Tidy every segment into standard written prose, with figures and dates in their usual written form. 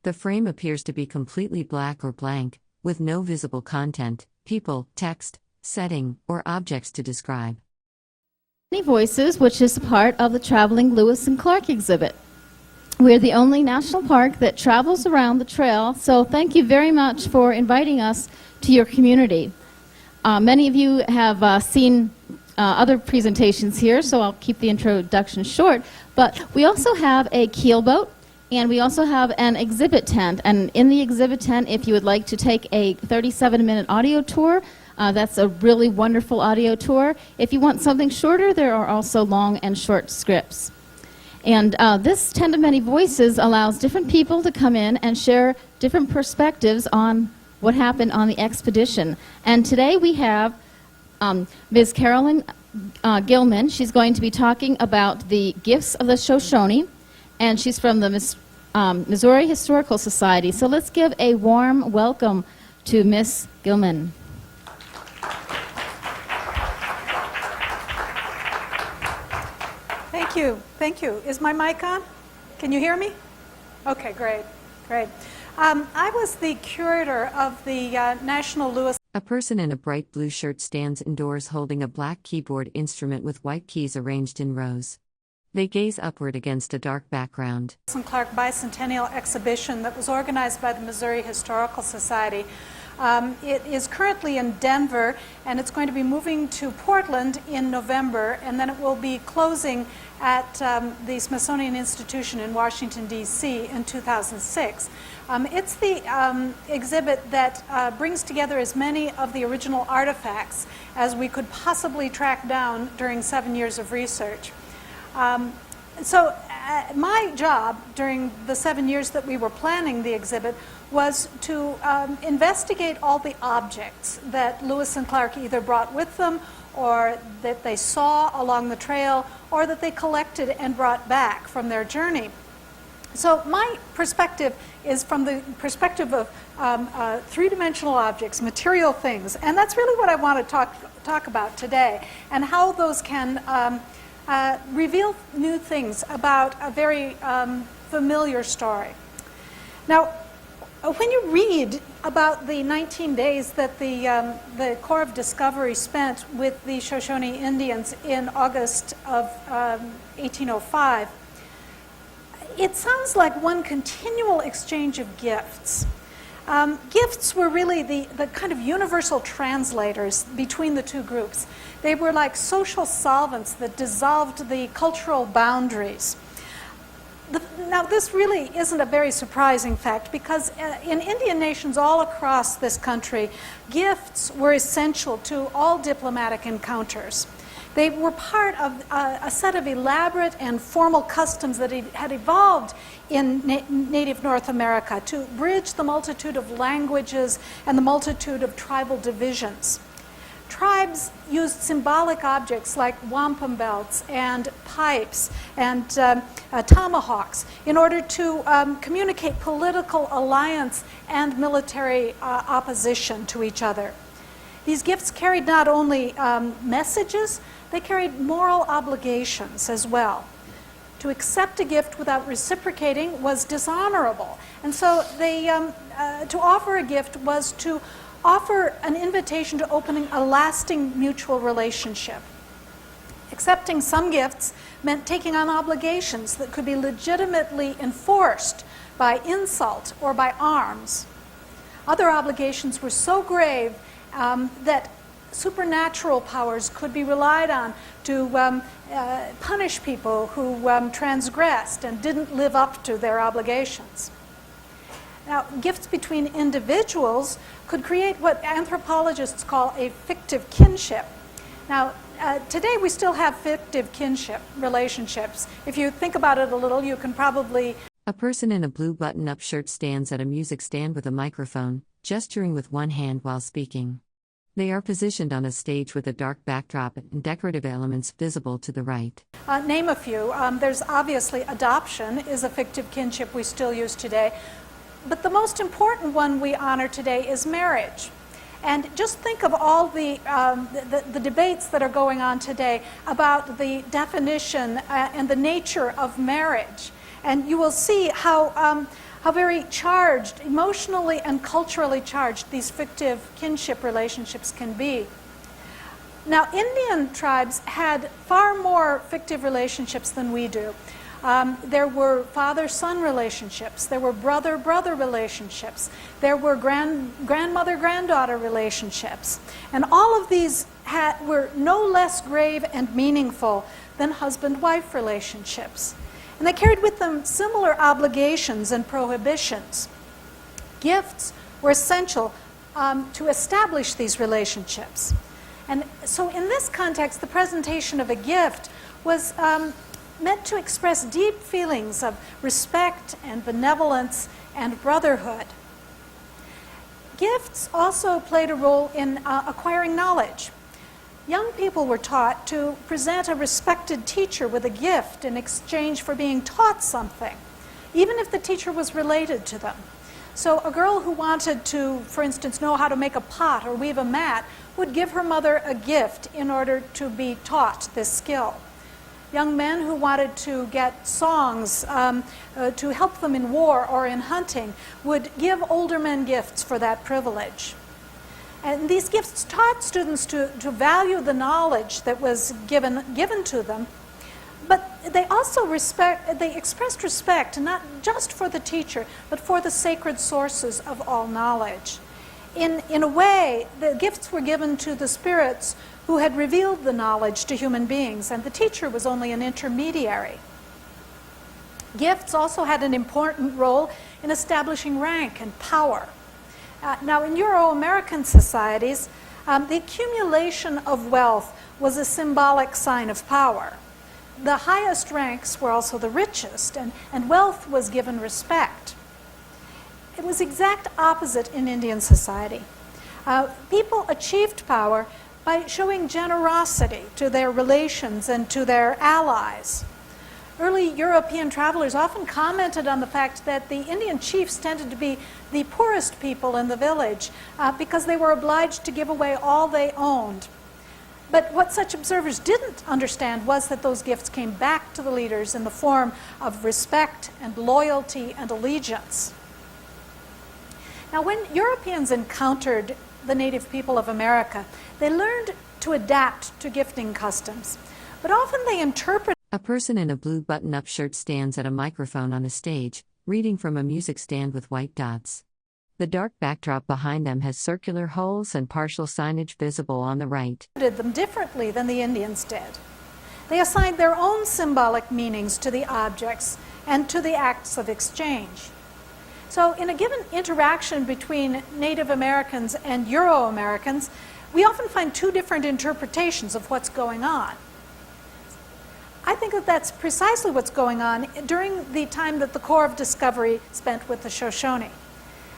The frame appears to be completely black or blank, with no visible content, people, text, setting, or objects to describe. Many Voices, which is part of the traveling Lewis and Clark exhibit. We're the only national park that travels around the trail, so thank you very much for inviting us to your community. Many of you have seen other presentations here, so I'll keep the introduction short, but we also have a keelboat, and we also have an exhibit tent, and in the exhibit tent, if you would like to take a 37-minute audio tour, that's a really wonderful audio tour. If you want something shorter, there are also long and short scripts. And this Tent of Many Voices allows different people to come in and share different perspectives on what happened on the expedition. And today we have Ms. Carolyn Gilman. She's going to be talking about the gifts of the Shoshone, and she's from the Missouri Historical Society. So let's give a warm welcome to Ms. Gilman. Thank you. Thank you. Is my mic on? Can you hear me? Okay, great. Great. I was the curator of the National Lewis. A person in a bright blue shirt stands indoors holding a black keyboard instrument with white keys arranged in rows. They gaze upward against a dark background. Lewis Clark Bicentennial exhibition that was organized by the Missouri Historical Society. It is currently in Denver, and it's going to be moving to Portland in November, and then it will be closing at the Smithsonian Institution in Washington, D.C. in 2006. It's the exhibit that brings together as many of the original artifacts as we could possibly track down during 7 years of research. My job during the 7 years that we were planning the exhibit was to investigate all the objects that Lewis and Clark either brought with them or that they saw along the trail or that they collected and brought back from their journey. So my perspective is from the perspective of three-dimensional objects, material things, and that's really what I want to talk about today, and how those can reveal new things about a very familiar story. Now, when you read about the 19 days that the Corps of Discovery spent with the Shoshone Indians in August of 1805, it sounds like one continual exchange of gifts. Gifts were really the kind of universal translators between the two groups. They were like social solvents that dissolved the cultural boundaries. Now, this really isn't a very surprising fact because in Indian nations all across this country, gifts were essential to all diplomatic encounters. They were part of a set of elaborate and formal customs that had evolved in native North America to bridge the multitude of languages and the multitude of tribal divisions. Tribes used symbolic objects like wampum belts and pipes and tomahawks in order to communicate political alliance and military opposition to each other. These gifts carried not only messages, they carried moral obligations as well. To accept a gift without reciprocating was dishonorable. And so to offer a gift was to offer an invitation to opening a lasting mutual relationship. Accepting some gifts meant taking on obligations that could be legitimately enforced by insult or by arms. Other obligations were so grave that supernatural powers could be relied on to punish people who transgressed and didn't live up to their obligations. Now, gifts between individuals could create what anthropologists call a fictive kinship. Now, today we still have fictive kinship relationships. If you think about it a little, you can probably... A person in a blue button-up shirt stands at a music stand with a microphone, gesturing with one hand while speaking. They are positioned on a stage with a dark backdrop and decorative elements visible to the right. Name a few. There's obviously adoption is a fictive kinship we still use today. But the most important one we honor today is marriage. And just think of all the debates that are going on today about the definition and the nature of marriage. And you will see how how very charged, emotionally and culturally charged, these fictive kinship relationships can be. Now, Indian tribes had far more fictive relationships than we do. There were father-son relationships. There were brother-brother relationships. There were grandmother-granddaughter relationships. And all of these were no less grave and meaningful than husband-wife relationships. And they carried with them similar obligations and prohibitions. Gifts were essential to establish these relationships. And so in this context, the presentation of a gift was meant to express deep feelings of respect and benevolence and brotherhood. Gifts also played a role in acquiring knowledge. Young people were taught to present a respected teacher with a gift in exchange for being taught something, even if the teacher was related to them. So a girl who wanted to, for instance, know how to make a pot or weave a mat would give her mother a gift in order to be taught this skill. Young men who wanted to get songs to help them in war or in hunting would give older men gifts for that privilege. And these gifts taught students to value the knowledge that was given to them, but they also expressed respect not just for the teacher, but for the sacred sources of all knowledge. In a way, the gifts were given to the spirits who had revealed the knowledge to human beings, and the teacher was only an intermediary. Gifts also had an important role in establishing rank and power. Now, in Euro-American societies, the accumulation of wealth was a symbolic sign of power. The highest ranks were also the richest, and wealth was given respect. It was exact opposite in Indian society. People achieved power by showing generosity to their relations and to their allies. Early European travelers often commented on the fact that the Indian chiefs tended to be the poorest people in the village because they were obliged to give away all they owned. But what such observers didn't understand was that those gifts came back to the leaders in the form of respect and loyalty and allegiance. Now, when Europeans encountered the native people of America, they learned to adapt to gifting customs, but often they interpreted. A person in a blue button-up shirt stands at a microphone on a stage, reading from a music stand with white dots. The dark backdrop behind them has circular holes and partial signage visible on the right. Did them differently than the Indians did. They assigned their own symbolic meanings to the objects and to the acts of exchange. So in a given interaction between Native Americans and Euro-Americans, we often find two different interpretations of what's going on. I think that that's precisely what's going on during the time that the Corps of Discovery spent with the Shoshone.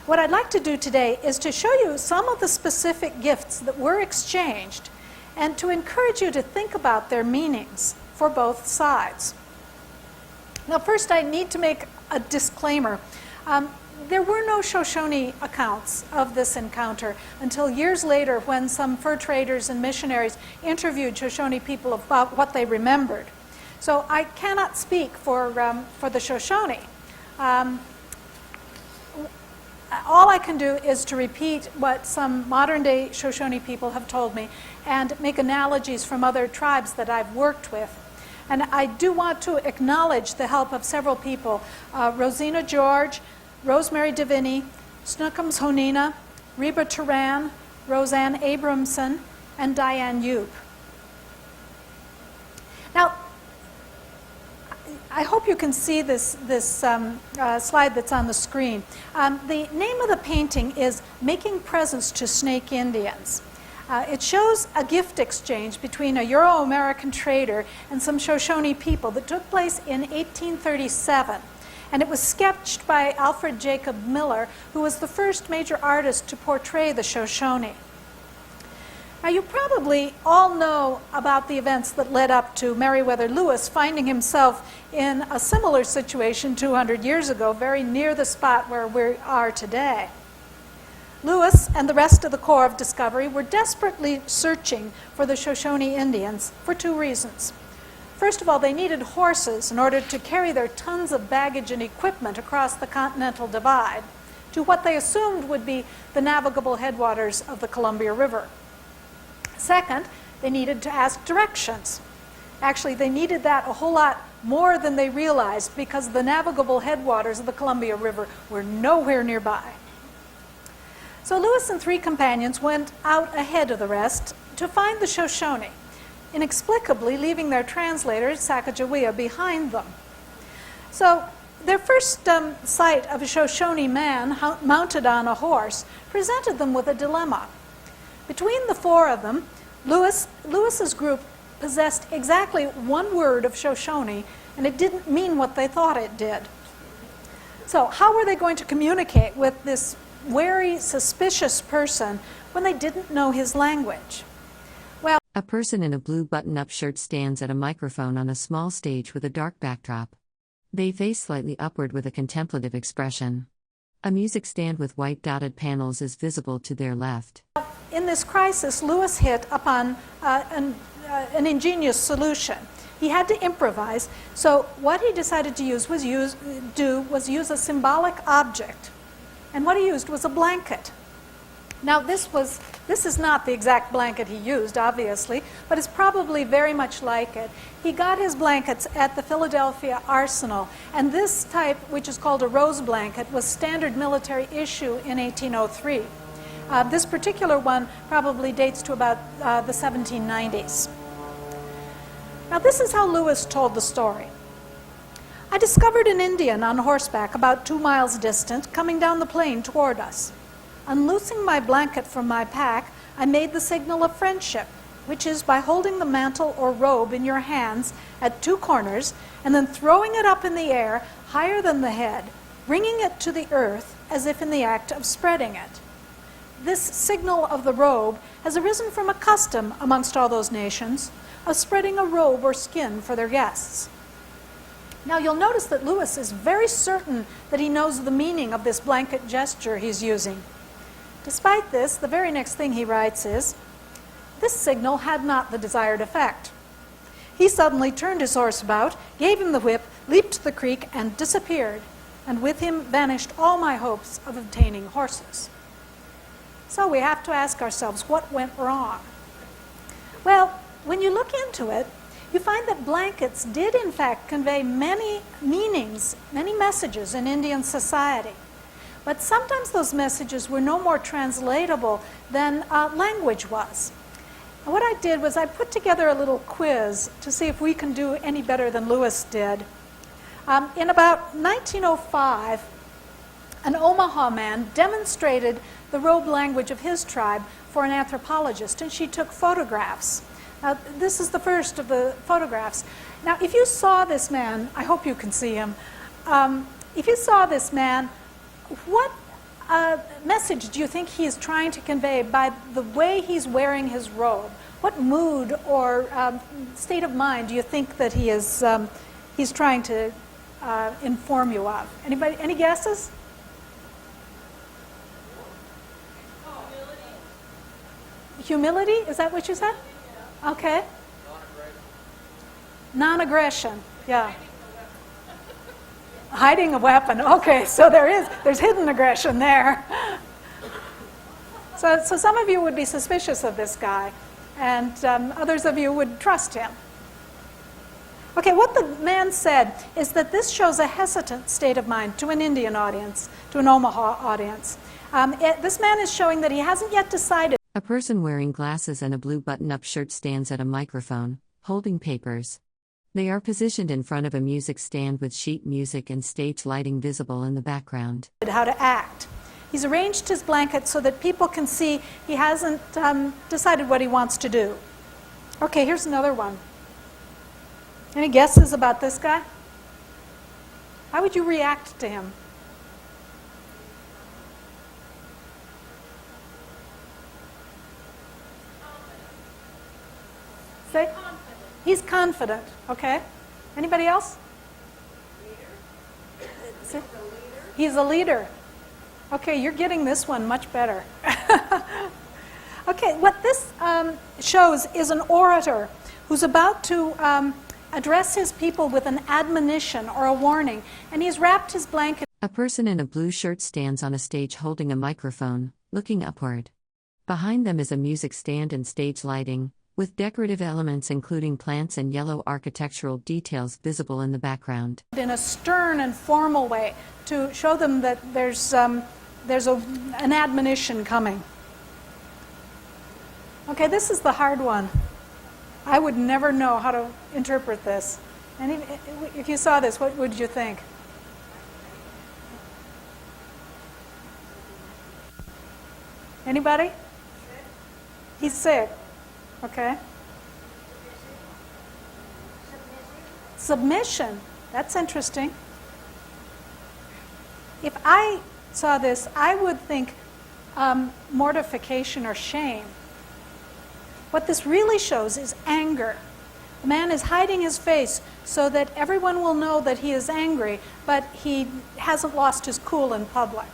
What I'd like to do today is to show you some of the specific gifts that were exchanged and to encourage you to think about their meanings for both sides. Now, first I need to make a disclaimer. There were no Shoshone accounts of this encounter until years later when some fur traders and missionaries interviewed Shoshone people about what they remembered. So I cannot speak for the Shoshone. All I can do is to repeat what some modern-day Shoshone people have told me and make analogies from other tribes that I've worked with. And I do want to acknowledge the help of several people, Rosina George, Rosemary Deviney, Snookums Honina, Reba Turan, Roseanne Abramson, and Diane Yoop. Now, I hope you can see this slide that's on the screen. The name of the painting is Making Presents to Snake Indians. It shows a gift exchange between a Euro-American trader and some Shoshone people that took place in 1837. And it was sketched by Alfred Jacob Miller, who was the first major artist to portray the Shoshone. Now, you probably all know about the events that led up to Meriwether Lewis finding himself in a similar situation 200 years ago, very near the spot where we are today. Lewis and the rest of the Corps of Discovery were desperately searching for the Shoshone Indians for two reasons. First of all, they needed horses in order to carry their tons of baggage and equipment across the Continental Divide to what they assumed would be the navigable headwaters of the Columbia River. Second, they needed to ask directions. Actually, they needed that a whole lot more than they realized because the navigable headwaters of the Columbia River were nowhere nearby. So Lewis and 3 companions went out ahead of the rest to find the Shoshone, inexplicably leaving their translator, Sacagawea, behind them. So their first sight of a Shoshone man mounted on a horse presented them with a dilemma. Between the 4 of them, Lewis's group possessed exactly 1 word of Shoshone, and it didn't mean what they thought it did. So how were they going to communicate with this wary, suspicious person when they didn't know his language? Well, a person in a blue button-up shirt stands at a microphone on a small stage with a dark backdrop. They face slightly upward with a contemplative expression. A music stand with white dotted panels is visible to their left. In this crisis, Lewis hit upon an ingenious solution. He had to improvise, so what he decided to use was use a symbolic object. And what he used was a blanket. Now this is not the exact blanket he used, obviously, but it's probably very much like it. He got his blankets at the Philadelphia Arsenal, and this type, which is called a rose blanket, was standard military issue in 1803. This particular one probably dates to about the 1790s. Now this is how Lewis told the story. I discovered an Indian on horseback about 2 miles distant coming down the plain toward us. Unloosing my blanket from my pack, I made the signal of friendship, which is by holding the mantle or robe in your hands at 2 corners and then throwing it up in the air higher than the head, bringing it to the earth as if in the act of spreading it. This signal of the robe has arisen from a custom amongst all those nations of spreading a robe or skin for their guests. Now you'll notice that Lewis is very certain that he knows the meaning of this blanket gesture he's using. Despite this, the very next thing he writes is, this signal had not the desired effect. He suddenly turned his horse about, gave him the whip, leaped to the creek, and disappeared, and with him vanished all my hopes of obtaining horses. So we have to ask ourselves, what went wrong? Well, when you look into it, you find that blankets did in fact convey many meanings, many messages in Indian society. But sometimes those messages were no more translatable than language was. And what I did was I put together a little quiz to see if we can do any better than Lewis did. In about 1905, an Omaha man demonstrated the robe language of his tribe for an anthropologist, and she took photographs. This is the first of the photographs. Now, if you saw this man, I hope you can see him. If you saw this man, what message do you think he is trying to convey by the way he's wearing his robe? What mood or state of mind do you think that he's trying to inform you of? Anybody? Any guesses? Humility? Is that what you said? Okay. Non-aggression. Yeah. Hiding a weapon. Okay, so there's hidden aggression there. So some of you would be suspicious of this guy, and others of you would trust him. Okay, what the man said is that this shows a hesitant state of mind to an Indian audience, to an Omaha audience. This man is showing that he hasn't yet decided. A person wearing glasses and a blue button-up shirt stands at a microphone, holding papers. They are positioned in front of a music stand with sheet music and stage lighting visible in the background. How to act. He's arranged his blanket so that people can see he hasn't decided what he wants to do. Okay, here's another one. Any guesses about this guy? How would you react to him? Say? He's confident. Okay. Anybody else? Leader. He's a leader. Okay, you're getting this one much better. Okay, what this shows is an orator who's about to address his people with an admonition or a warning, and he's wrapped his blanket. A person in a blue shirt stands on a stage holding a microphone, looking upward. Behind them is a music stand and stage lighting, with decorative elements including plants and yellow architectural details visible in the background. In a stern and formal way to show them that there's an admonition coming. Okay, this is the hard one. I would never know how to interpret this. And if you saw this, what would you think? Anybody? He's sick. Okay. Submission. That's interesting. If I saw this, I would think mortification or shame. What this really shows is anger. The man is hiding his face so that everyone will know that he is angry, but he hasn't lost his cool in public.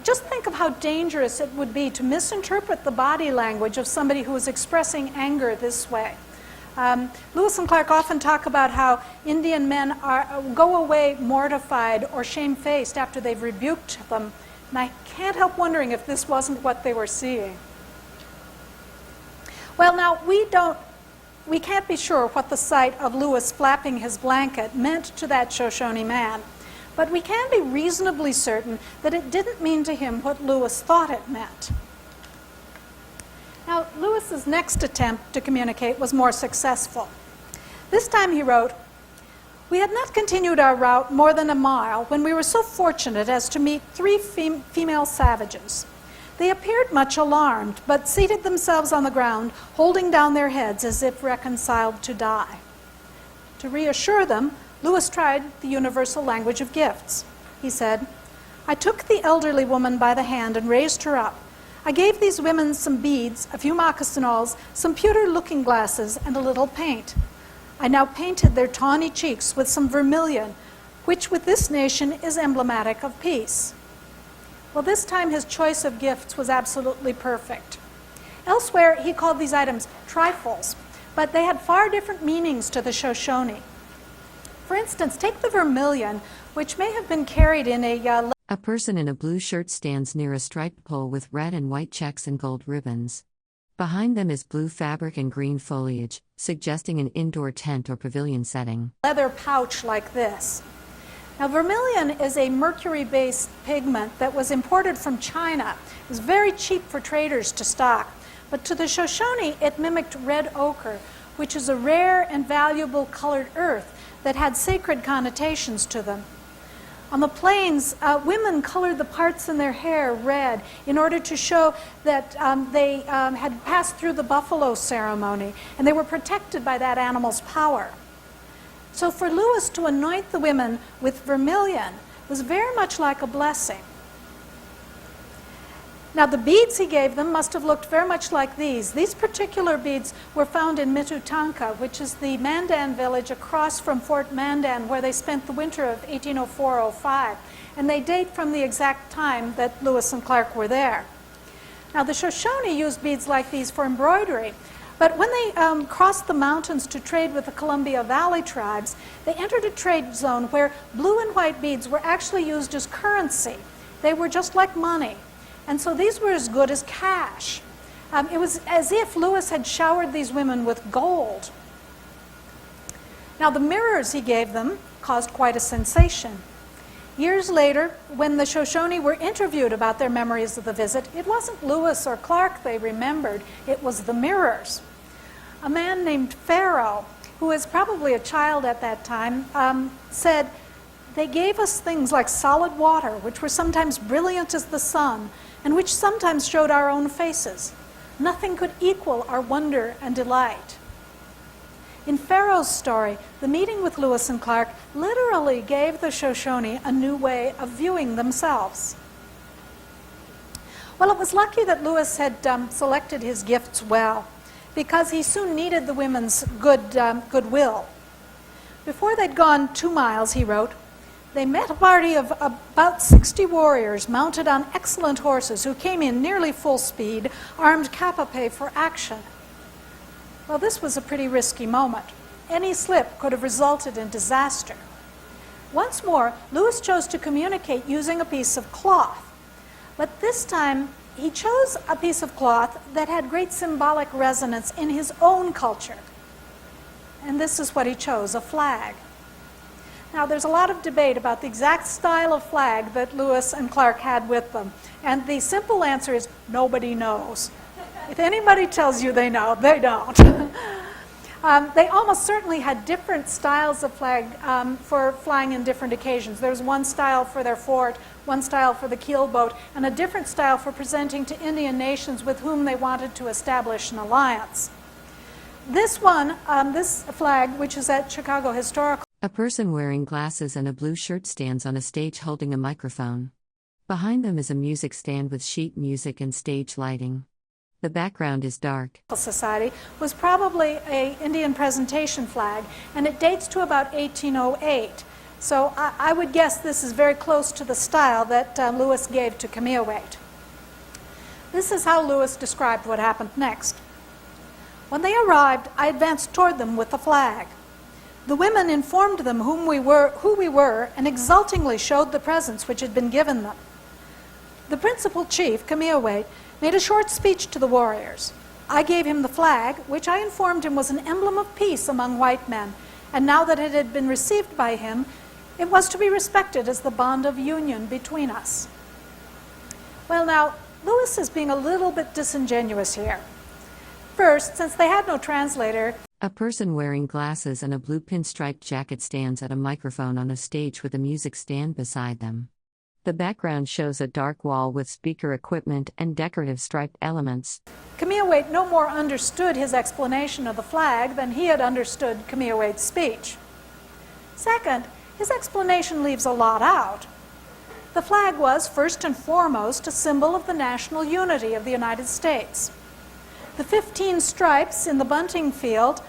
Just think of how dangerous it would be to misinterpret the body language of somebody who is expressing anger this way. Lewis and Clark often talk about how Indian men go away mortified or shamefaced after they've rebuked them, and I can't help wondering if this wasn't what they were seeing. Well, now, we can't be sure what the sight of Lewis flapping his blanket meant to that Shoshone man. But we can be reasonably certain that it didn't mean to him what Lewis thought it meant. Now, Lewis's next attempt to communicate was more successful. This time he wrote, "We had not continued our route more than a mile when we were so fortunate as to meet 3 female savages. They appeared much alarmed, but seated themselves on the ground, holding down their heads as if reconciled to die. To reassure them, Lewis tried the universal language of gifts. He said, 'I took the elderly woman by the hand and raised her up. I gave these women some beads, a few moccasinoles, some pewter looking glasses, and a little paint. I now painted their tawny cheeks with some vermilion, which with this nation is emblematic of peace.'" Well, this time his choice of gifts was absolutely perfect. Elsewhere, he called these items trifles, but they had far different meanings to the Shoshone. For instance, take the vermilion, which may have been carried in A person in a blue shirt stands near a striped pole with red and white checks and gold ribbons. Behind them is blue fabric and green foliage, suggesting an indoor tent or pavilion setting. leather pouch like this. Now, vermilion is a mercury-based pigment that was imported from China. It was very cheap for traders to stock. But to the Shoshone, it mimicked red ochre, which is a rare and valuable colored earth that had sacred connotations to them. On the plains, women colored the parts in their hair red in order to show that they had passed through the buffalo ceremony, and they were protected by that animal's power. So for Lewis to anoint the women with vermilion was very much like a blessing. Now, the beads he gave them must have looked very much like these. These particular beads were found in Mitutanka, which is the Mandan village across from Fort Mandan, where they spent the winter of 1804-05. And they date from the exact time that Lewis and Clark were there. Now, the Shoshone used beads like these for embroidery. But when they crossed the mountains to trade with the Columbia Valley tribes, they entered a trade zone where blue and white beads were actually used as currency. They were just like money. And so these were as good as cash. It was as if Lewis had showered these women with gold. Now, the mirrors he gave them caused quite a sensation. Years later, when the Shoshone were interviewed about their memories of the visit, it wasn't Lewis or Clark they remembered, it was the mirrors. A man named Pharaoh, who was probably a child at that time, said, "They gave us things like solid water, which were sometimes brilliant as the sun, and which sometimes showed our own faces. Nothing could equal our wonder and delight." In Pharaoh's story, the meeting with Lewis and Clark literally gave the Shoshone a new way of viewing themselves. Well, it was lucky that Lewis had selected his gifts well, because he soon needed the women's goodwill. Before they'd gone 2 miles, he wrote, they met a party of about 60 warriors mounted on excellent horses who came in nearly full speed, armed cap-a-pie for action. Well, this was a pretty risky moment. any slip could have resulted in disaster. Once more, Lewis chose to communicate using a piece of cloth. But this time, he chose a piece of cloth that had great symbolic resonance in his own culture. And this is what he chose, a flag. Now, there's a lot of debate about the exact style of flag that Lewis and Clark had with them. And the simple answer is nobody knows. If anybody tells you they know, they don't. They almost certainly had different styles of flag for flying in different occasions. There's one style for their fort, one style for the keel boat, and a different style for presenting to Indian nations with whom they wanted to establish an alliance. This one, this flag, which is at Chicago Historical. A person wearing glasses and a blue shirt stands on a stage holding a microphone. Behind them is a music stand with sheet music and stage lighting. The background is dark. Society was probably an Indian presentation flag, and it dates to about 1808. So I would guess this is very close to the style that Lewis gave to Cameahwait. This is how Lewis described what happened next. When they arrived, I advanced toward them with the flag. The women informed them who we were, and exultingly showed the presents which had been given them. The principal chief, Cameahwait, made a short speech to the warriors. I gave him the flag, which I informed him was an emblem of peace among white men, and now that it had been received by him, it was to be respected as the bond of union between us. Well, now, Lewis is being a little bit disingenuous here. First, since they had no translator, a person wearing glasses and a blue pinstriped jacket stands at a microphone on a stage with a music stand beside them. The background shows a dark wall with speaker equipment and decorative striped elements. Cameahwait no more understood his explanation of the flag than he had understood Cameahwait's speech. Second, his explanation leaves a lot out. The flag was, first and foremost, a symbol of the national unity of the United States. The 15 stripes in the bunting field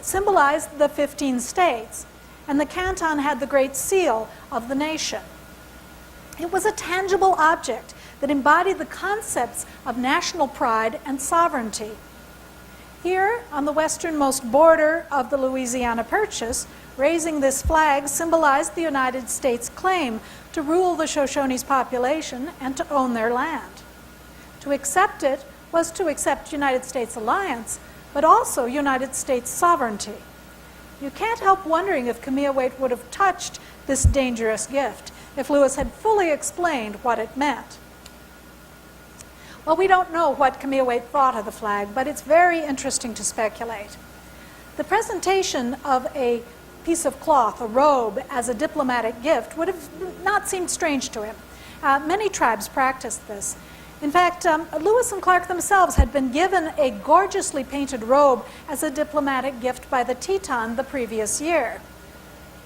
symbolized the 15 states, and the canton had the great seal of the nation. It was a tangible object that embodied the concepts of national pride and sovereignty. Here, on the westernmost border of the Louisiana Purchase, raising this flag symbolized the United States' claim to rule the Shoshone's population and to own their land. To accept it was to accept United States alliance, but also United States sovereignty. You can't help wondering if Cameahwait would have touched this dangerous gift if Lewis had fully explained what it meant. Well, we don't know what Cameahwait thought of the flag, but it's very interesting to speculate. The presentation of a piece of cloth, a robe, as a diplomatic gift would have not seemed strange to him. Many tribes practiced this. In fact, Lewis and Clark themselves had been given a gorgeously painted robe as a diplomatic gift by the Teton the previous year.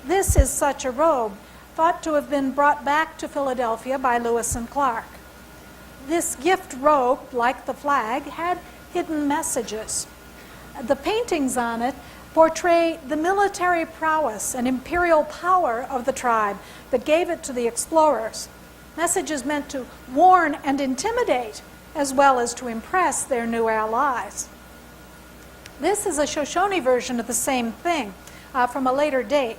This is such a robe, thought to have been brought back to Philadelphia by Lewis and Clark. This gift robe, like the flag, had hidden messages. The paintings on it portray the military prowess and imperial power of the tribe that gave it to the explorers. Messages meant to warn and intimidate, as well as to impress their new allies. This is a Shoshone version of the same thing from a later date.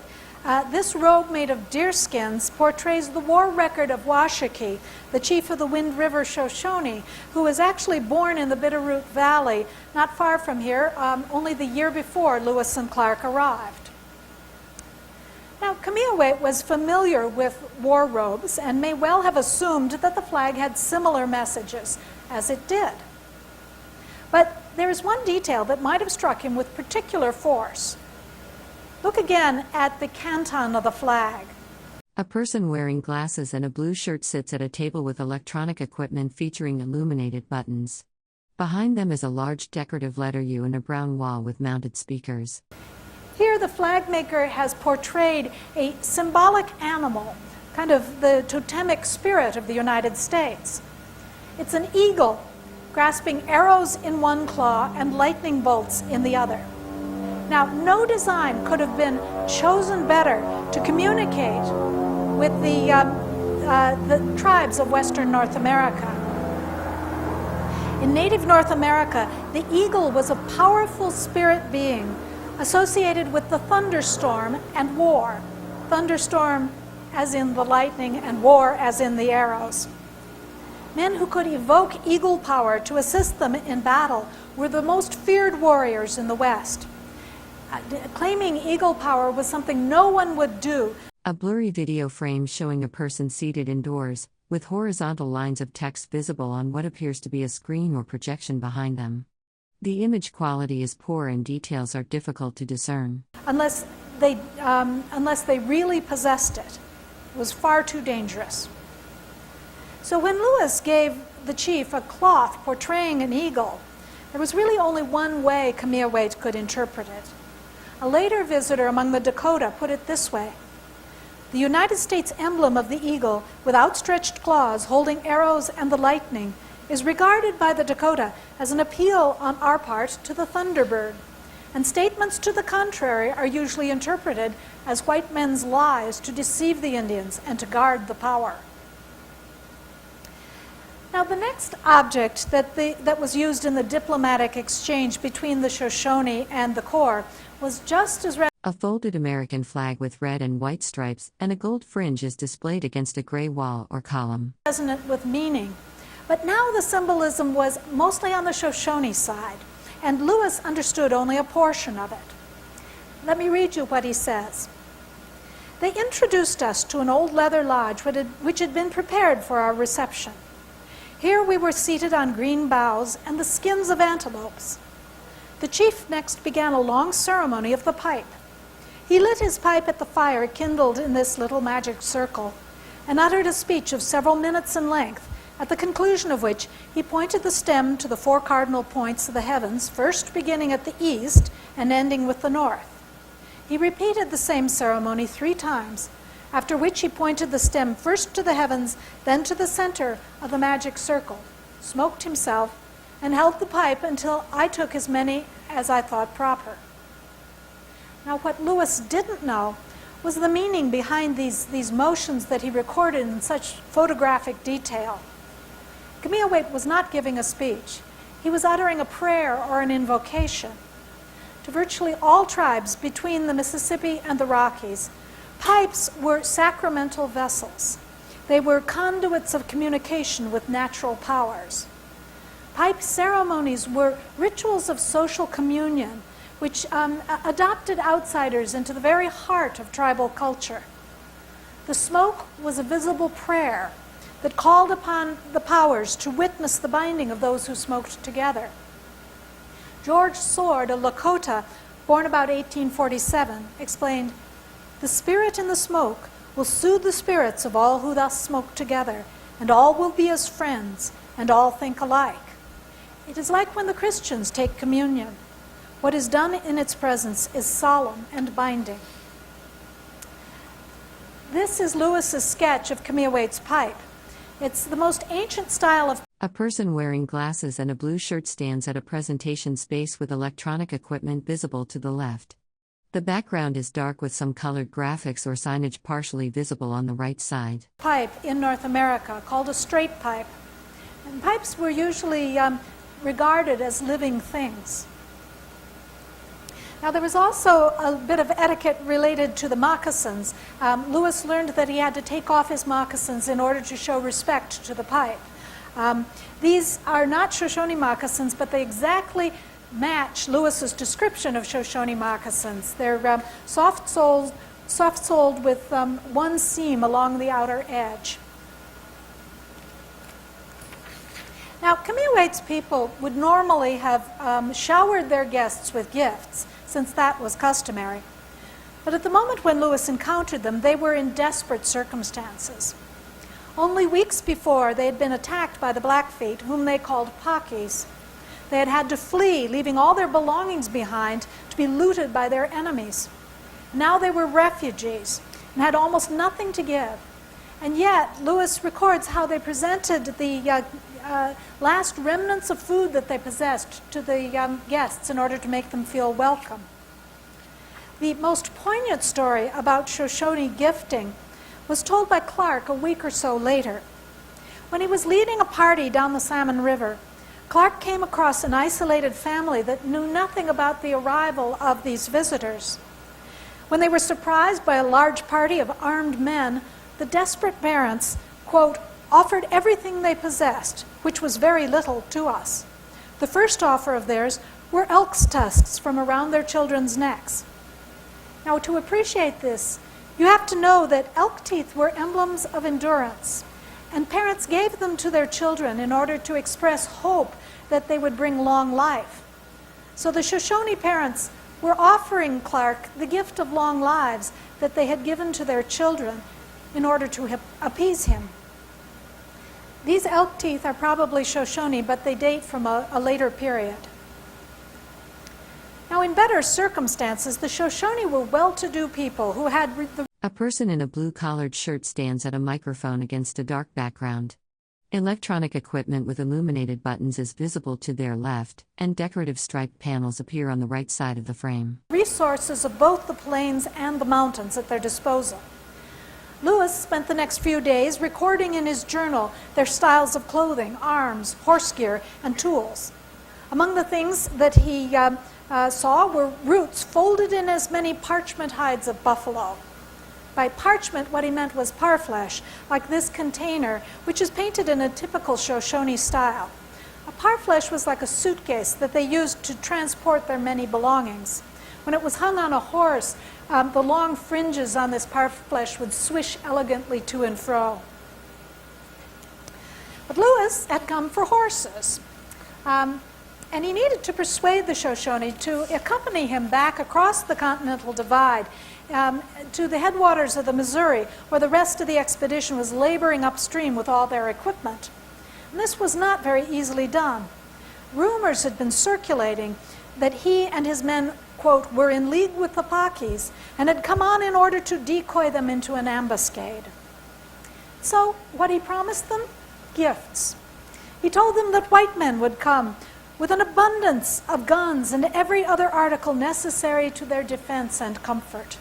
This robe made of deerskins portrays the war record of Washakie, the chief of the Wind River Shoshone, who was actually born in the Bitterroot Valley, not far from here, only the year before Lewis and Clark arrived. Now, Cameahwait was familiar with war robes and may well have assumed that the flag had similar messages, as it did. But there is one detail that might have struck him with particular force. Look again at the canton of the flag. A person wearing glasses and a blue shirt sits at a table with electronic equipment featuring illuminated buttons. Behind them is a large decorative letter U and a brown wall with mounted speakers. Here the flag maker has portrayed a symbolic animal, kind of the totemic spirit of the United States. It's an eagle grasping arrows in one claw and lightning bolts in the other. Now, no design could have been chosen better to communicate with the tribes of Western North America. In native North America, the eagle was a powerful spirit being, associated with the thunderstorm and war. Thunderstorm as in the lightning and war as in the arrows. Men who could evoke eagle power to assist them in battle were the most feared warriors in the West. Claiming eagle power was something no one would do. A blurry video frame showing a person seated indoors, with horizontal lines of text visible on what appears to be a screen or projection behind them. The image quality is poor and details are difficult to discern. Unless they really possessed it. It was far too dangerous. So when Lewis gave the chief a cloth portraying an eagle, there was really only one way Cameahwait could interpret it. A later visitor among the Dakota put it this way: the United States emblem of the eagle, with outstretched claws holding arrows and the lightning, is regarded by the Dakota as an appeal on our part to the thunderbird, and statements to the contrary are usually interpreted as white men's lies to deceive the Indians and to guard the power. Now, the next object that was used in the diplomatic exchange between the Shoshone and the Corps was just as a folded American flag with red and white stripes and a gold fringe is displayed against a gray wall or column. Resonant with meaning. But now the symbolism was mostly on the Shoshone side, and Lewis understood only a portion of it. Let me read you what he says. They introduced us to an old leather lodge which had been prepared for our reception. Here we were seated on green boughs and the skins of antelopes. The chief next began a long ceremony of the pipe. He lit his pipe at the fire kindled in this little magic circle and uttered a speech of several minutes in length, at the conclusion of which he pointed the stem to the four cardinal points of the heavens, first beginning at the east and ending with the north. He repeated the same ceremony 3 times, after which he pointed the stem first to the heavens, then to the center of the magic circle, smoked himself, and held the pipe until I took as many as I thought proper. Now, what Lewis didn't know was the meaning behind these motions that he recorded in such photographic detail. Cameahwait was not giving a speech. He was uttering a prayer or an invocation. To virtually all tribes between the Mississippi and the Rockies, pipes were sacramental vessels. They were conduits of communication with natural powers. Pipe ceremonies were rituals of social communion, which adopted outsiders into the very heart of tribal culture. The smoke was a visible prayer that called upon the powers to witness the binding of those who smoked together. George Sword, a Lakota born about 1847, explained, "The spirit in the smoke will soothe the spirits of all who thus smoke together, and all will be as friends, and all think alike. It is like when the Christians take communion. What is done in its presence is solemn and binding." This is Lewis's sketch of Cameahwait's pipe. It's the most ancient style of... A person wearing glasses and a blue shirt stands at a presentation space with electronic equipment visible to the left. The background is dark with some colored graphics or signage partially visible on the right side. Pipe in North America called a straight pipe. And pipes were usually regarded as living things. Now, there was also a bit of etiquette related to the moccasins. Lewis learned that he had to take off his moccasins in order to show respect to the pipe. These are not Shoshone moccasins, but they exactly match Lewis's description of Shoshone moccasins. They're soft-soled with one seam along the outer edge. Now, Cameahwait's people would normally have showered their guests with gifts, since that was customary. But at the moment when Lewis encountered them, they were in desperate circumstances. Only weeks before, they had been attacked by the Blackfeet, whom they called Pockies. They had had to flee, leaving all their belongings behind to be looted by their enemies. Now they were refugees and had almost nothing to give. And yet, Lewis records how they presented the last remnants of food that they possessed to the guests in order to make them feel welcome. The most poignant story about Shoshone gifting was told by Clark a week or so later. When he was leading a party down the Salmon River, Clark came across an isolated family that knew nothing about the arrival of these visitors. When they were surprised by a large party of armed men, the desperate parents, quote, offered everything they possessed, which was very little to us. The first offer of theirs were elk's tusks from around their children's necks. Now, to appreciate this, you have to know that elk teeth were emblems of endurance, and parents gave them to their children in order to express hope that they would bring long life. So the Shoshone parents were offering Clark the gift of long lives that they had given to their children in order to appease him. These elk teeth are probably Shoshone, but they date from a later period. Now, in better circumstances, the Shoshone were well-to-do people who had A person in a blue-collared shirt stands at a microphone against a dark background. Electronic equipment with illuminated buttons is visible to their left, and decorative striped panels appear on the right side of the frame. Resources of both the plains and the mountains at their disposal. Lewis spent the next few days recording in his journal their styles of clothing, arms, horse gear, and tools. Among the things that he saw were roots folded in as many parchment hides of buffalo. By parchment, what he meant was parfleche, like this container, which is painted in a typical Shoshone style. A parfleche was like a suitcase that they used to transport their many belongings. When it was hung on a horse, the long fringes on this parfleche would swish elegantly to and fro. But Lewis had come for horses, and he needed to persuade the Shoshone to accompany him back across the Continental Divide to the headwaters of the Missouri, where the rest of the expedition was laboring upstream with all their equipment. And this was not very easily done. Rumors had been circulating that he and his men, quote, were in league with the Pawkees and had come on in order to decoy them into an ambuscade. So what he promised them? Gifts. He told them that white men would come with an abundance of guns and every other article necessary to their defense and comfort.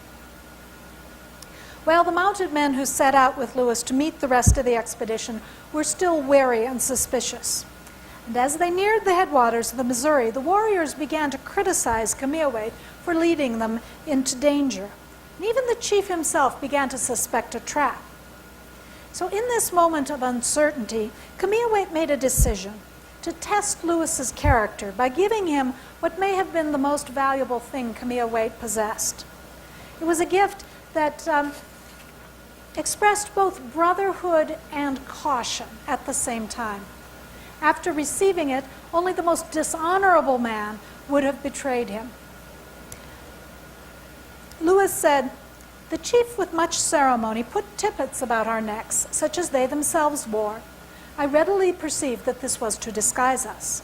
Well, the mounted men who set out with Lewis to meet the rest of the expedition were still wary and suspicious. And as they neared the headwaters of the Missouri, the warriors began to criticize Cameahwait for leading them into danger. And even the chief himself began to suspect a trap. So in this moment of uncertainty, Cameahwait made a decision to test Lewis's character by giving him what may have been the most valuable thing Cameahwait possessed. It was a gift that expressed both brotherhood and caution at the same time. After receiving it, only the most dishonorable man would have betrayed him. Lewis said, "The chief with much ceremony put tippets about our necks, such as they themselves wore. I readily perceived that this was to disguise us."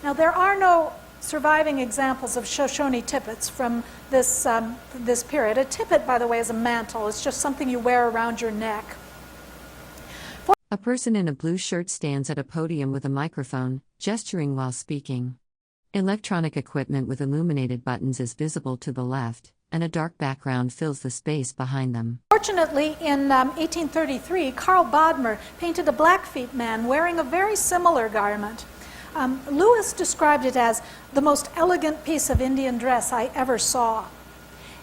Now, there are no surviving examples of Shoshone tippets from this period. A tippet, by the way, is a mantle. It's just something you wear around your neck. A person in a blue shirt stands at a podium with a microphone, gesturing while speaking. Electronic equipment with illuminated buttons is visible to the left, and a dark background fills the space behind them. Fortunately, in 1833, Carl Bodmer painted a Blackfeet man wearing a very similar garment. Lewis described it as the most elegant piece of Indian dress I ever saw.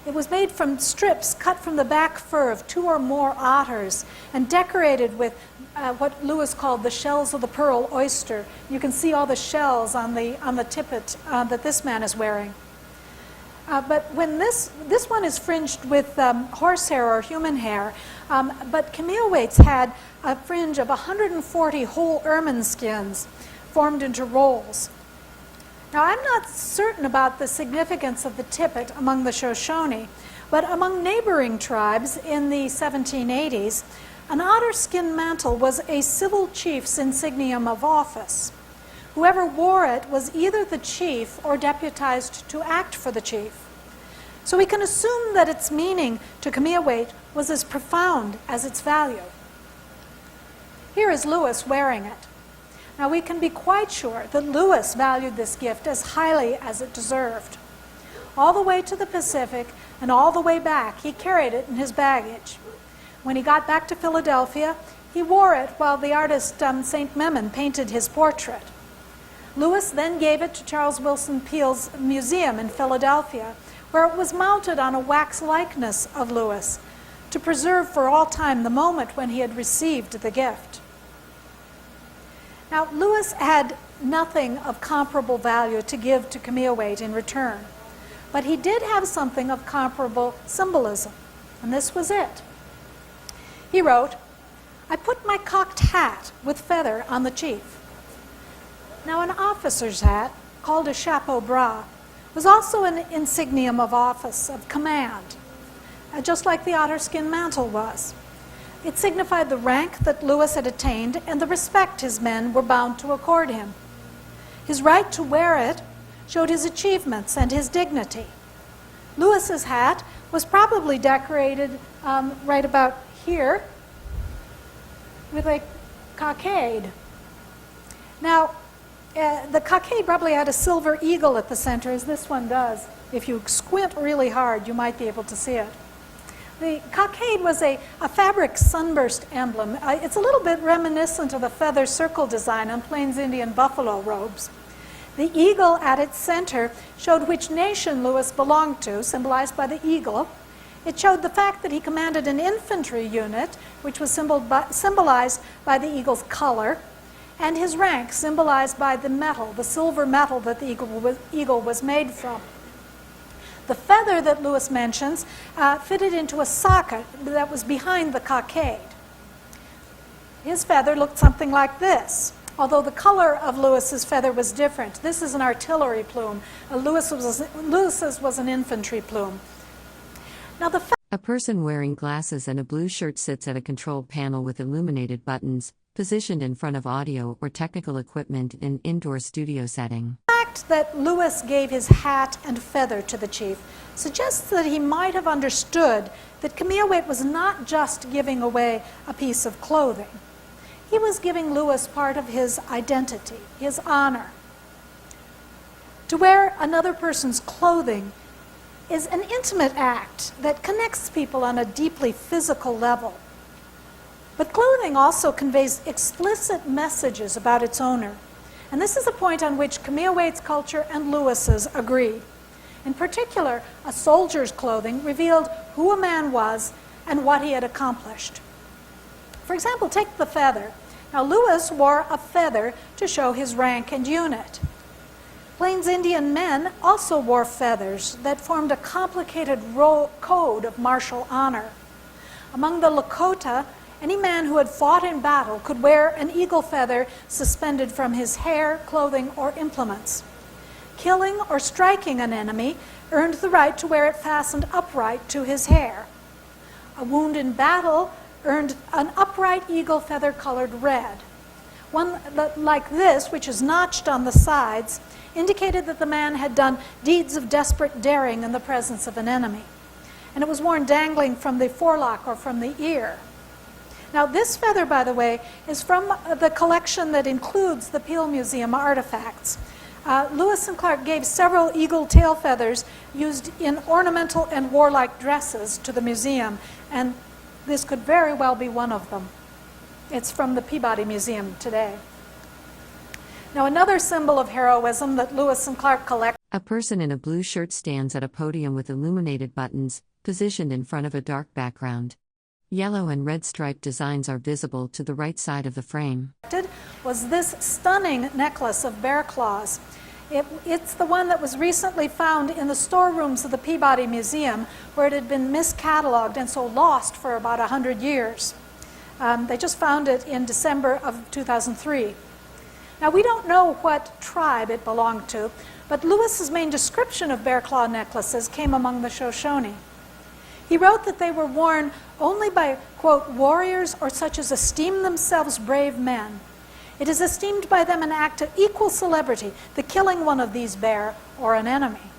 It was made from strips cut from the back fur of 2 or more otters and decorated with what Lewis called the shells of the pearl oyster. You can see all the shells on the tippet that this man is wearing. But when this one is fringed with horsehair or human hair, but Cameahwait's had a fringe of 140 whole ermine skins formed into rolls. Now, I'm not certain about the significance of the tippet among the Shoshone, but among neighboring tribes in the 1780s, an otter-skin mantle was a civil chief's insignium of office. Whoever wore it was either the chief or deputized to act for the chief. So we can assume that its meaning to Cameahwait was as profound as its value. Here is Lewis wearing it. Now, we can be quite sure that Lewis valued this gift as highly as it deserved. All the way to the Pacific and all the way back, he carried it in his baggage. When he got back to Philadelphia, he wore it while the artist St. Memon painted his portrait. Lewis then gave it to Charles Willson Peale's museum in Philadelphia, where it was mounted on a wax likeness of Lewis to preserve for all time the moment when he had received the gift. Now, Lewis had nothing of comparable value to give to Cameahwait in return, but he did have something of comparable symbolism, and this was it. He wrote, "I put my cocked hat with feather on the chief." Now, an officer's hat, called a chapeau bras, was also an insignium of office, of command, just like the otter-skin mantle was. It signified the rank that Lewis had attained and the respect his men were bound to accord him. His right to wear it showed his achievements and his dignity. Lewis's hat was probably decorated right about here with a cockade. Now, the cockade probably had a silver eagle at the center, as this one does. If you squint really hard, you might be able to see it. The cockade was a fabric sunburst emblem. It's a little bit reminiscent of the feather circle design on Plains Indian buffalo robes. The eagle at its center showed which nation Lewis belonged to, symbolized by the eagle. It showed the fact that he commanded an infantry unit, which was symbolized by the eagle's color, and his rank symbolized by the metal, the silver metal that the eagle was made from. The feather that Lewis mentions fitted into a socket that was behind the cockade. His feather looked something like this, although the color of Lewis's feather was different. This is an artillery plume. Lewis's was an infantry plume. Now, a person wearing glasses and a blue shirt sits at a control panel with illuminated buttons, positioned in front of audio or technical equipment in an indoor studio setting. The fact that Lewis gave his hat and feather to the chief suggests that he might have understood that Cameahwait was not just giving away a piece of clothing. He was giving Lewis part of his identity, his honor. To wear another person's clothing is an intimate act that connects people on a deeply physical level. But clothing also conveys explicit messages about its owner. And this is a point on which Cameahwait's culture and Lewis's agree. In particular, a soldier's clothing revealed who a man was and what he had accomplished. For example, take the feather. Now, Lewis wore a feather to show his rank and unit. Plains Indian men also wore feathers that formed a complicated code of martial honor. Among the Lakota, any man who had fought in battle could wear an eagle feather suspended from his hair, clothing, or implements. Killing or striking an enemy earned the right to wear it fastened upright to his hair. A wound in battle earned an upright eagle feather colored red. One like this, which is notched on the sides, indicated that the man had done deeds of desperate daring in the presence of an enemy. And it was worn dangling from the forelock or from the ear. Now, this feather, by the way, is from the collection that includes the Peale Museum artifacts. Lewis and Clark gave several eagle tail feathers used in ornamental and warlike dresses to the museum, and this could very well be one of them. It's from the Peabody Museum today. Now, another symbol of heroism that Lewis and Clark collect. A person in a blue shirt stands at a podium with illuminated buttons, positioned in front of a dark background. Yellow and red striped designs are visible to the right side of the frame. Was this stunning necklace of bear claws. It's the one that was recently found in the storerooms of the Peabody Museum, where it had been miscatalogued and so lost for about 100 years. They just found it in December of 2003. Now, we don't know what tribe it belonged to, but Lewis's main description of bear claw necklaces came among the Shoshone. He wrote that they were worn only by, quote, warriors or such as esteem themselves brave men. It is esteemed by them an act of equal celebrity, the killing one of these bear or an enemy.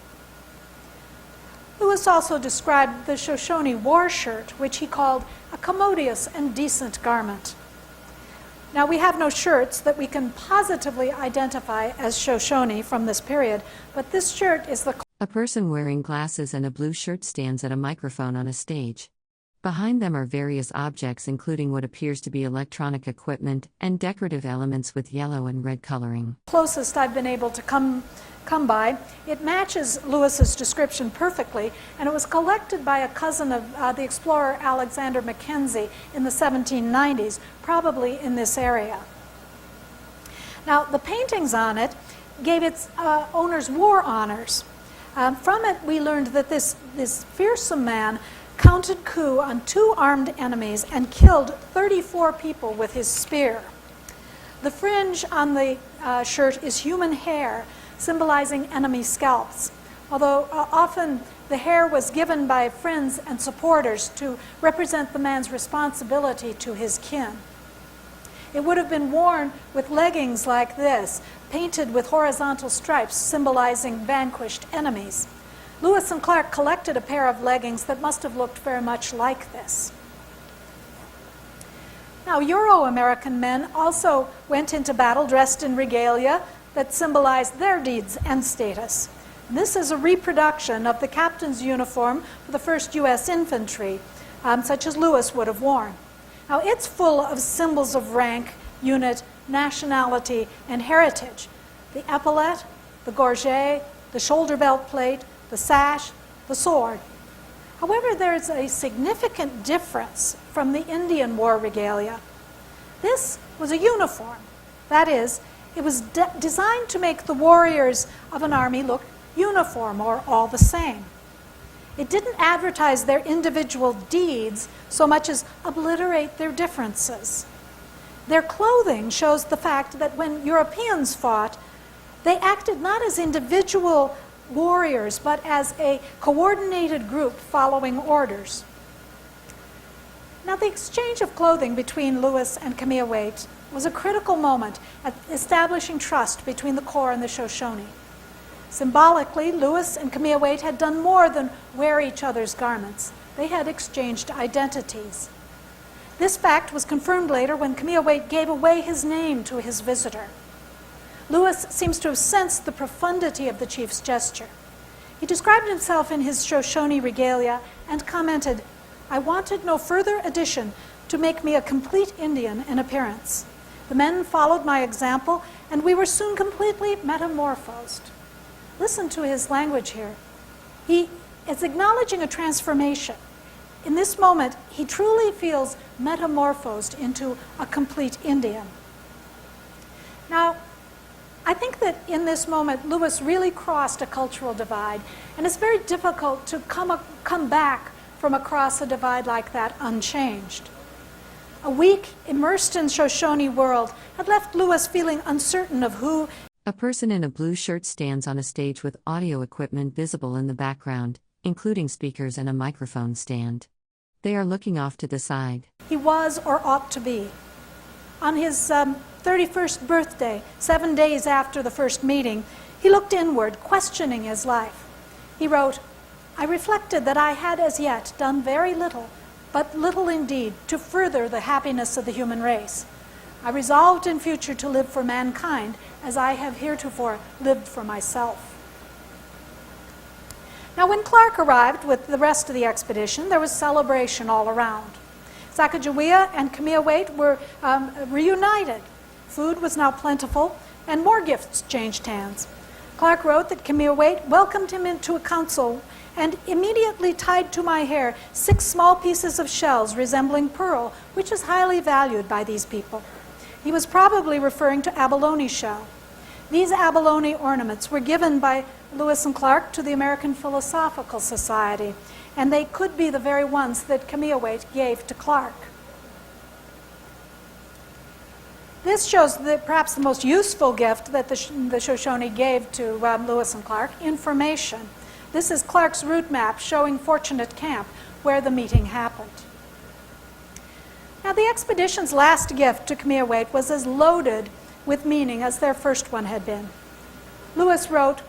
Lewis also described the Shoshone war shirt, which he called a commodious and decent garment. Now, we have no shirts that we can positively identify as Shoshone from this period, but this shirt is the... A person wearing glasses and a blue shirt stands at a microphone on a stage. Behind them are various objects including what appears to be electronic equipment and decorative elements with yellow and red coloring. Closest I've been able to come by. It matches Lewis's description perfectly, and it was collected by a cousin of the explorer Alexander Mackenzie in the 1790s, probably in this area. Now, the paintings on it gave its owners war honors. From it, we learned that this fearsome man counted coup on 2 armed enemies and killed 34 people with his spear. The fringe on the shirt is human hair, symbolizing enemy scalps, although often the hair was given by friends and supporters to represent the man's responsibility to his kin. It would have been worn with leggings like this, painted with horizontal stripes symbolizing vanquished enemies. Lewis and Clark collected a pair of leggings that must have looked very much like this. Now, Euro-American men also went into battle dressed in regalia that symbolized their deeds and status. This is a reproduction of the captain's uniform for the 1st U.S. Infantry, such as Lewis would have worn. Now, it's full of symbols of rank, unit, nationality, and heritage. The epaulette, the gorget, the shoulder belt plate, the sash, the sword. However, there is a significant difference from the Indian war regalia. This was a uniform. That is, it was designed to make the warriors of an army look uniform or all the same. It didn't advertise their individual deeds so much as obliterate their differences. Their clothing shows the fact that when Europeans fought, they acted not as individual warriors, but as a coordinated group following orders. Now, the exchange of clothing between Lewis and Camille Waite was a critical moment at establishing trust between the Corps and the Shoshone. Symbolically, Lewis and Camille Waite had done more than wear each other's garments. They had exchanged identities. This fact was confirmed later when Camille Waite gave away his name to his visitor. Lewis seems to have sensed the profundity of the chief's gesture. He described himself in his Shoshone regalia and commented, "I wanted no further addition to make me a complete Indian in appearance. The men followed my example, and we were soon completely metamorphosed." Listen to his language here. He is acknowledging a transformation. In this moment, he truly feels metamorphosed into a complete Indian. Now, I think that in this moment, Lewis really crossed a cultural divide, and it's very difficult to come back from across a divide like that unchanged. A week immersed in Shoshone world had left Lewis feeling uncertain of who. A person in a blue shirt stands on a stage with audio equipment visible in the background, including speakers and a microphone stand. They are looking off to the side. He was or ought to be. On his 31st birthday, 7 days after the first meeting, he looked inward, questioning his life. He wrote, "I reflected that I had as yet done very little, but little indeed, to further the happiness of the human race. I resolved in future to live for mankind as I have heretofore lived for myself." Now, when Clark arrived with the rest of the expedition, there was celebration all around. Sacagawea and Camille Waite were reunited. Food was now plentiful, and more gifts changed hands. Clark wrote that Camille Waite welcomed him into a council and immediately tied to my hair 6 small pieces of shells resembling pearl, which is highly valued by these people. He was probably referring to abalone shell. These abalone ornaments were given by Lewis and Clark to the American Philosophical Society, and they could be the very ones that Camille Waite gave to Clark. This shows perhaps the most useful gift that the Shoshone gave to Lewis and Clark, information. This is Clark's route map showing Fortunate Camp, where the meeting happened. Now, the expedition's last gift to Camille Waite was as loaded with meaning as their first one had been. Lewis wrote,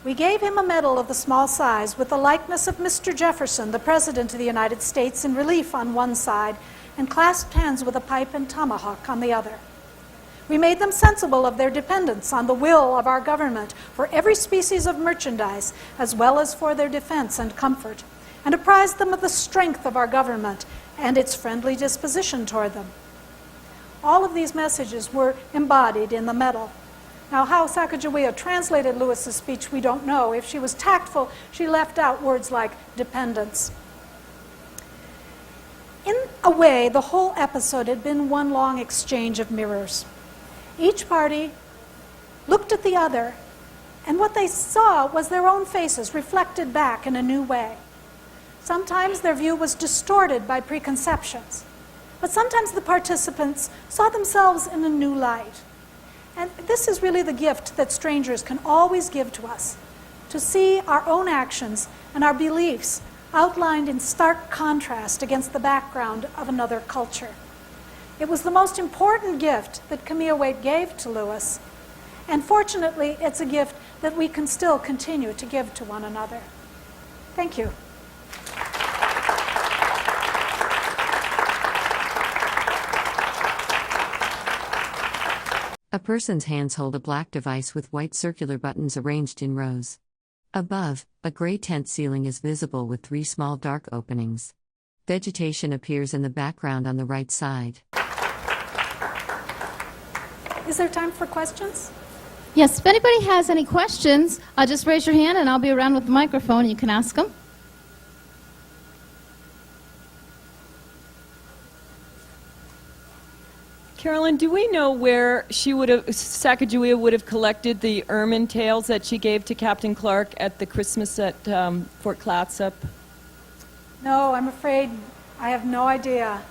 "We gave him a medal of the small size with the likeness of Mr. Jefferson, the President of the United States, in relief on one side, and clasped hands with a pipe and tomahawk on the other. We made them sensible of their dependence on the will of our government for every species of merchandise, as well as for their defense and comfort. and apprised them of the strength of our government and its friendly disposition toward them. All of these messages were embodied in the medal. Now, how Sacagawea translated Lewis's speech, we don't know. If she was tactful, she left out words like dependence. In a way, the whole episode had been one long exchange of mirrors. Each party looked at the other, and what they saw was their own faces reflected back in a new way. Sometimes their view was distorted by preconceptions, but sometimes the participants saw themselves in a new light. And this is really the gift that strangers can always give to us, to see our own actions and our beliefs outlined in stark contrast against the background of another culture. It was the most important gift that Camille Waite gave to Lewis, and fortunately, it's a gift that we can still continue to give to one another. Thank you. A person's hands hold a black device with white circular buttons arranged in rows. Above, a gray tent ceiling is visible with 3 small dark openings. Vegetation appears in the background on the right side. Is there time for questions? Yes, if anybody has any questions, just raise your hand and I'll be around with the microphone and you can ask them. Carolyn, do we know where Sacagawea would have collected the ermine tails that she gave to Captain Clark at the Christmas at Fort Clatsop? No, I'm afraid I have no idea.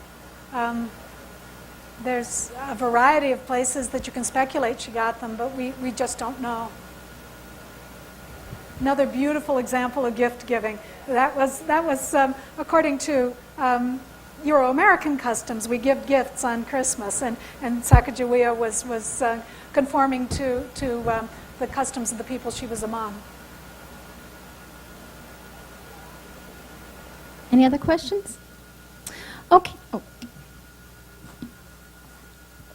There's a variety of places that you can speculate she got them, but we just don't know. Another beautiful example of gift giving. That was according to Euro-American customs. We give gifts on Christmas, and Sacagawea was conforming to the customs of the people she was among. Any other questions? Okay. Oh.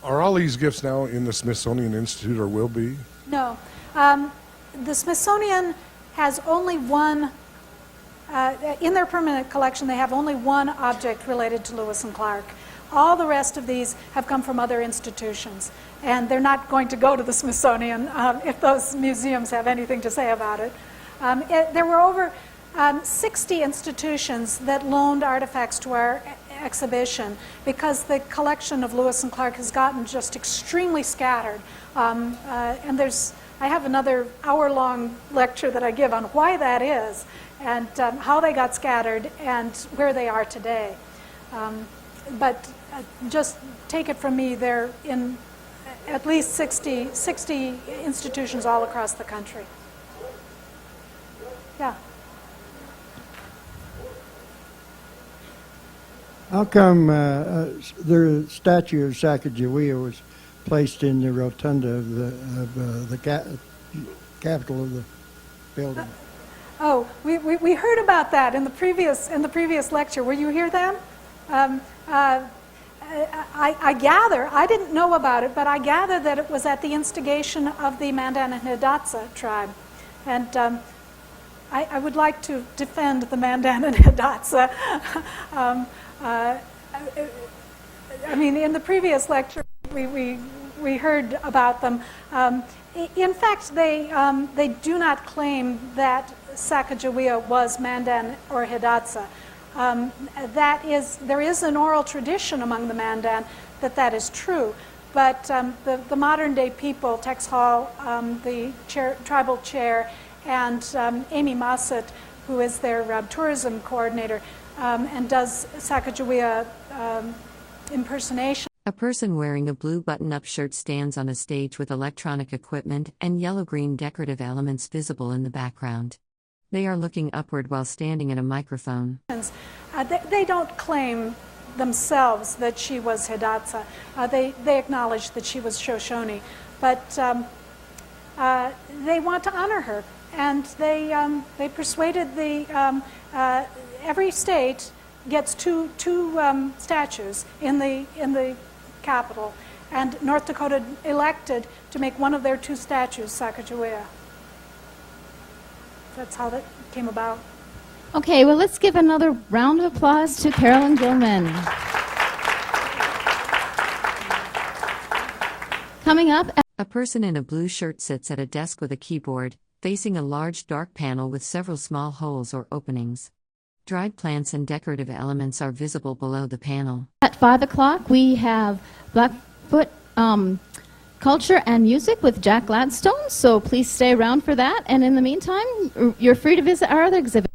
Are all these gifts now in the Smithsonian Institute, or will be? No. The Smithsonian has only one, in their permanent collection, they have only one object related to Lewis and Clark. All the rest of these have come from other institutions, and they're not going to go to the Smithsonian if those museums have anything to say about it. There were over 60 institutions that loaned artifacts to our exhibition because the collection of Lewis and Clark has gotten just extremely scattered. And I have another hour-long lecture that I give on why that is and how they got scattered and where they are today. But just take it from me, they're in at least 60 institutions all across the country. Yeah. How come the statue of Sacagawea was placed in the rotunda of the capital of the building? We heard about that in the previous lecture. Were you here then? I gather, I didn't know about it, but I gather that it was at the instigation of the Mandan and Hidatsa tribe. And I would like to defend the Mandan and Hidatsa. I mean, in the previous lecture, we heard about them. In fact, they do not claim that Sacagawea was Mandan or Hidatsa. There is an oral tradition among the Mandan that is true, but the modern day people, Tex Hall, the tribal chair, and Amy Mossett, who is their tourism coordinator, and does Sacagawea impersonation. A person wearing a blue button-up shirt stands on a stage with electronic equipment and yellow-green decorative elements visible in the background. They are looking upward while standing at a microphone. They don't claim themselves that she was Hidatsa. They acknowledge that she was Shoshone, but they want to honor her, and they persuaded every state gets two statues in the capital, and North Dakota elected to make one of their 2 statues Sacagawea. That's how that came about. Okay, well, let's give another round of applause to Carolyn Gilman. Coming up, A person in a blue shirt sits at a desk with a keyboard, facing a large dark panel with several small holes or openings. Dried plants and decorative elements are visible below the panel. at 5 o'clock, we have Blackfoot Culture and Music with Jack Gladstone, so please stay around for that. And in the meantime, you're free to visit our other exhibits.